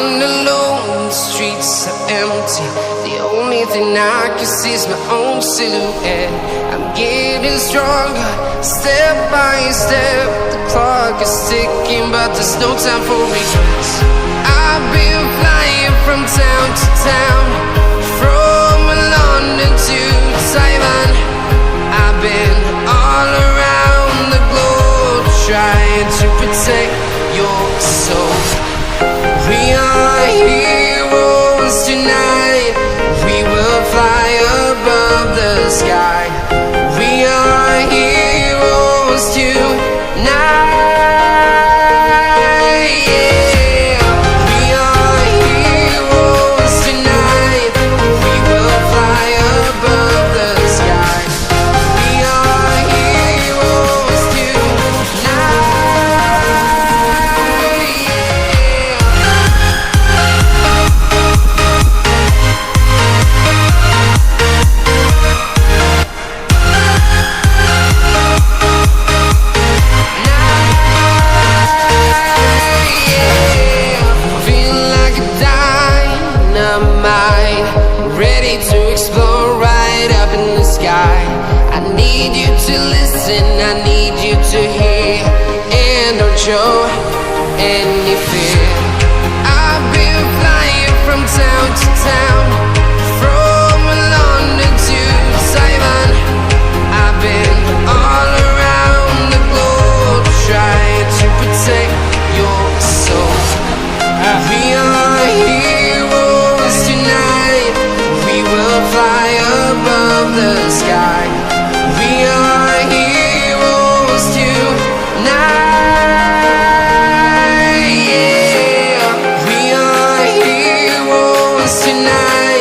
Walking alone, the streets are empty. The only thing I can see is my own silhouette. I'm getting stronger, step by step. The clock is ticking, but there's no time for regrets. I've been flying from town to town, from London to Taiwan. I've been all around the globe, trying to protect your soul. We are heroes tonight. We will fly above the sky. We are heroes tonight. Yeah. We are heroes tonight. We will fly above the sky. We are heroes tonight. Ready to explore right up in the sky. I need you to listen, I need you to hear, and don't show any fear. I've been flying from town to town, from London to Taiwan. I've been all around the globe, trying to protect your soul. We are heroes tonight. We will fly above the sky. We are heroes tonight. Yeah. We are heroes tonight.